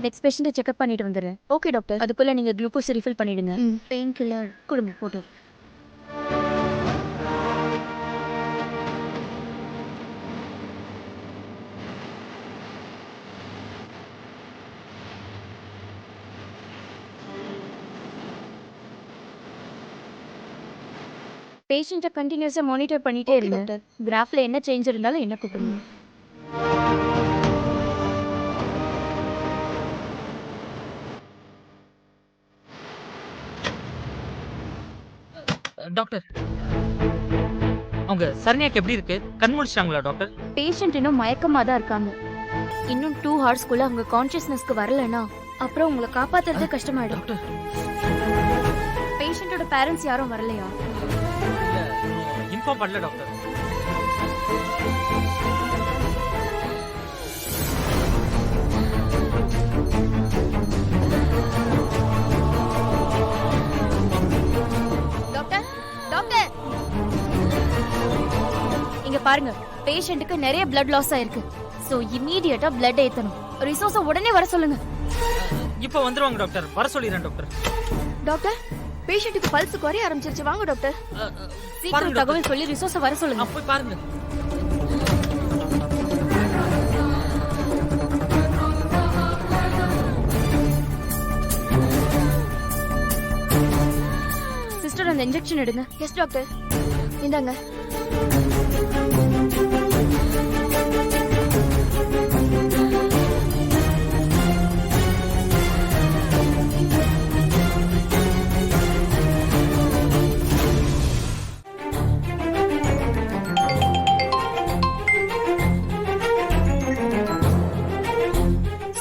Next பேஷண்ட்டை checkup பண்ணிட்டு வந்துடுறேன். Okay doctor. அதுக்குள்ள நீங்க குளுக்கோஸ் ரிஃபில் பண்ணிடுங்க. பெயின் கில்லர் கொடுங்க போட்டு. பேஷண்ட்டை கண்டினியூஸாக மானிட்டர் பண்ணிட்டே ஓகே இருங்க. டாக்டர். கிராஃப்ல என்ன சேஞ்ச் இருந்தாலும் என்ன கூப்பிடுங்க. டாக்டர், அவங்க சரண்யாக்கு எப்படி இருக்கு? கண் முழிச்சிட்டாங்களா டாக்டர்? பேஷண்ட் இன்னும் மயக்கமாக தான் இருக்காங்க. இன்னும் 2 ஹவர்ஸ்க்குள்ள அவங்க கான்ஷியஸ்னஸ்க்கு வரலன்னா அப்புறம் உங்களை காப்பாத்துறதே கஷ்டமாயிடும். டாக்டர், பேஷண்டோட பேரண்ட்ஸ் யாரும் வரலையா? இன்ஃபார்ம் பண்ணல டாக்டர். டாக்டர் டாக்டர் இங்க பாருங்க, பேஷண்ட்டுக்கு நிறைய பிளட் லாஸ் ஆயிருக்கு. சோ இமிடியேட்டா பிளட் ஏத்தணும். ரிசோர்ஸ உடனே வர சொல்லுங்க. இப்போ வந்துருவாங்க டாக்டர். வர சொல்லிடுறேன் டாக்டர். டாக்டர், பேஷண்ட்டுக்கு பல்ஸ் குறைய ஆரம்பிச்சிருச்சு. வாங்க டாக்டர். சீக்கிரம் பாருங்க தகவல் சொல்லி ரிசோர்ஸ வர சொல்லுங்க. போய் பாருங்க. சிஸ்டர் அந்த இன்ஜெக்ஷன் எடுங்க. Yes doctor. இந்தாங்க.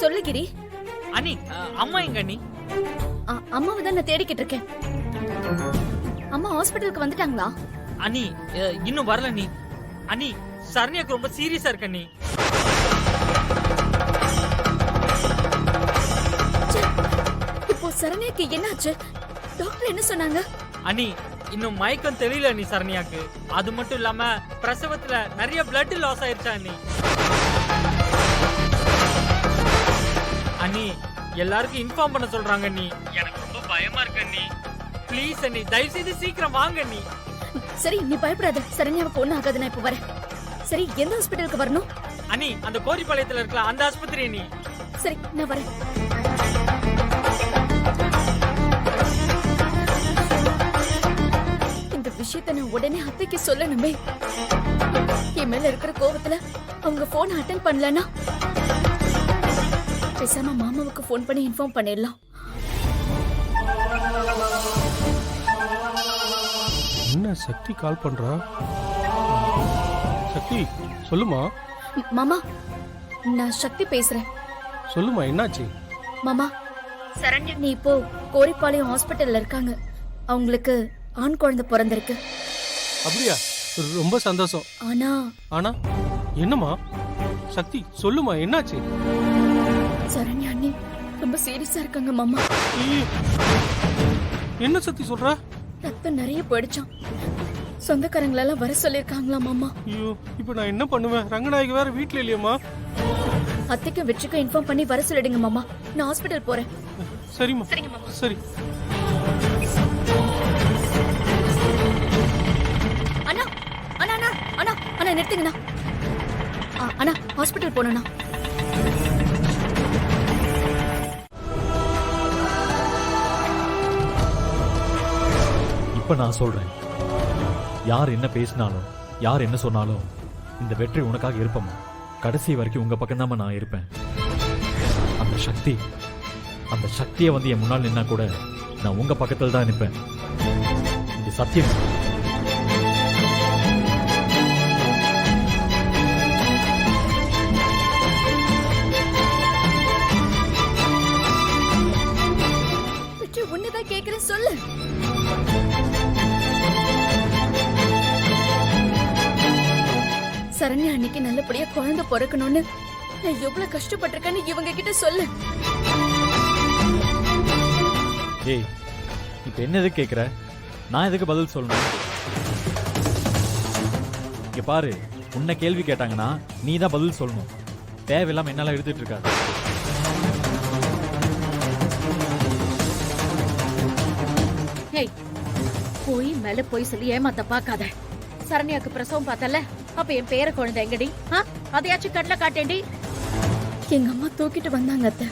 சொல்லு கிரி. அண்ணி, அம்மா எங்க அண்ணி? அம்மாவை தான் நான் தேடிக்கிட்டு இருக்கேன். அம்மா ஹாஸ்பிட்டலுக்கு வந்துட்டாங்களா? அண்ணி இன்னும் வரல அண்ணி. அண்ணி, சரண்யாக்கு ரொம்ப சீரியஸா இருக்கு அண்ணி. இப்போ சரண்யாக்கு என்னாச்சு? டாக்டர் என்ன சொன்னாங்க? அண்ணி, இன்னும் மயக்கம் தெரியல அண்ணி சரண்யாக்கு. அது மட்டும் இல்லாம பிரசவத்துல நிறைய பிளட் லாஸ் ஆயிருச்சா அண்ணி. அண்ணி, எல்லாருக்கும் இன்ஃபார்ம் பண்ண சொல்றாங்க அண்ணி. எனக்கு ரொம்ப பயமா இருக்கு அண்ணி. ப்ளீஸ் அண்ணி, தயவு செய்து சீக்கிரம் வாங்க அண்ணி. சரி நீ பயப்படாத. சரண்யாவுக்கு ஒண்ணும் ஆகாது. நான் இப்போ வரேன். சரி எந்த ஹாஸ்பிட்டலுக்கு வரணும்? அண்ணி, அந்த கோரிப்பாளையத்துல இருக்கலாம் அந்த ஆஸ்பத்திரி அண்ணி. சரி நான் வரேன். இந்த விஷயத்தை நான் உடனே அத்தைக்கு சொல்லணுமே. என் மேல இருக்கிற கோவத்துல அவங்க போன் அட்டென்ட் பண்ணலனா பேசாம மாமாவுக்கு போன் பண்ணி இன்ஃபார்ம் பண்ணிடலாம். என்ன சக்தி கால் பண்றா? சக்தி சொல்லுமா. மாமா, நான் சக்தி பேசுறேன். சொல்லுமா, என்னாச்சு? மாமா, சரண்யா நீ இப்போ கோரிப்பாளையம் ஹாஸ்பிட்டல்ல இருக்காங்க. அவங்களுக்கு ஆண் குழந்தை பிறந்திருக்கு. அப்படியா? ரொம்ப சந்தோஷம். ஆனா ஆனா என்னம்மா? சக்தி சொல்லுமா, என்னாச்சு? சரண்யா அண்ணி ரொம்ப சீரியஸா இருக்காங்க மாமா. ஐயே, என்ன சக்தி சொல்றா? ரத்தம் நிறைய போயிடுச்சாம். சொந்தக்காரங்களெல்லாம் வர சொல்லிருக்காங்களா மாமா. ஐயோ, இப்போ நான் என்ன பண்ணுவேன்? ரங்கநாயகி வேற வீட்ல இல்லையம்மா. அத்தைக்கும் வெற்றிக்கும் இன்ஃபார்ம் பண்ணி வர சொல்லிடுங்க மாமா. நான் ஹாஸ்பிட்டல் போறேன். சரிம்மா. சரிங்க மாமா. சரி. அண்ணா அண்ணா அண்ணா அண்ணா அண்ணா நிறுத்துங்கண்ணா. அண்ணா ஹாஸ்பிட்டல் போகணும்ண்ணா. இப்ப நான் சொல்றேன், யார் என்ன பேசினாலும் யார் என்ன சொன்னாலும் இந்த வெற்றி உனக்காக இருப்பமா. கடைசி வரைக்கும் உங்க பக்கம் நான் இருப்பேன். அந்த சக்தியை வந்து என் முன்னால் நின்னா கூட நான் உங்க பக்கத்தில் தான் நிற்பேன். இது சத்தியம். வெற்றி உன்னதான் கேட்கிறேன், சொல்லு. சரண்யா அன்னைக்கு நல்லபடியா குழந்தை பிறக்கணும்னு நான் எவ்வளவு கஷ்டப்பட்டிருக்கேன்னு இவங்க கிட்ட சொல்லு. ஏய், இப்ப என்ன எதுக்கு கேக்குற? நான் எதுக்கு பதில் சொல்லணும்? இங்க பாரு, உன்னை கேள்வி கேட்டாங்கன்னா நீ தான் பதில் சொல்லணும். தேவையில்லாம என்னால எடுத்துட்டு இருக்காது. போய் மேல போய் சொல்லி ஏமாத்த பாக்காத. சரண்யாக்கு பிரசவம் பார்த்தல, அப்ப என் பேர குழந்தை எங்கடி? அதையாச்சும் கண்ணுல காட்டேண்டி. எங்க அம்மா தூக்கிட்டு வந்தாங்க அத்தை.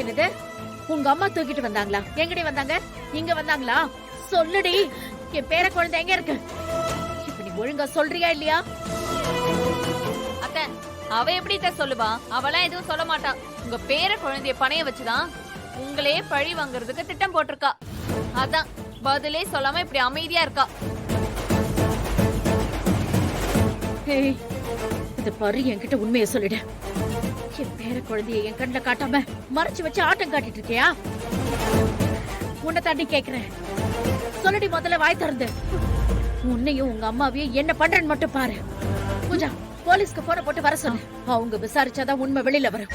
என்னது, உங்க அம்மா தூக்கிட்டு வந்தாங்களா? எங்கடி வந்தாங்க? இங்க வந்தாங்களா? சொல்லுடி, என் பேர குழந்தை எங்க இருக்கு? இப்ப நீ ஒழுங்கா சொல்றியா இல்லையா? அத்தை, அவ எப்படி இத சொல்லுவா? அவளாம் எதுவும் சொல்ல மாட்டா. உங்க பேர குழந்தைய பணைய வச்சுதான் உங்களே பழி வாங்குறதுக்கு திட்டம் போட்டிருக்கா. அதான் பதிலே சொல்லாம இப்படி அமைதியா இருக்கா. ஏய், இது பாரு, என்கிட்ட உண்மையை சொல்லிடு. என் பேர குழந்தைய என் கண்ணுல காட்டாம மறைச்சு வச்சு ஆட்டம் காட்டிட்டு இருக்கியா? உன்னை தாண்டி கேக்குறேன், சொல்லுடி, முதல்ல வாய் திறந்து. உன்னையும் உங்க அம்மாவையும் என்ன பண்றேன்னு மட்டும் பாரு. பூஜா, போலீஸ்க்கு போன போட்டு வர சொல்லு. அவங்க விசாரிச்சாதான் உண்மை வெளியில வரும்.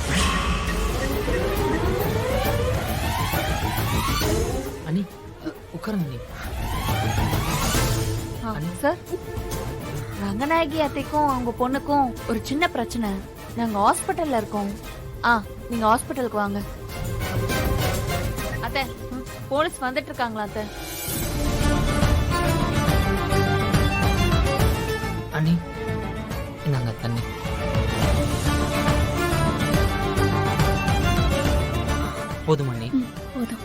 அனி உட்காருங்க அனி. சார், ரங்கநாயகி அத்தைக்கும் அவங்க பொண்ணுக்கும் ஒரு சின்ன பிரச்சனை. நாங்க ஹாஸ்பிட்டல்ல இருக்கோம். நீங்க ஹாஸ்பிட்டலுக்கு வாங்க. அத்தை, போலீஸ் வந்துட்டு இருக்காங்களா அத்தை? அனி இந்தாங்க தண்ணி. போதும் அண்ணி. போதும்.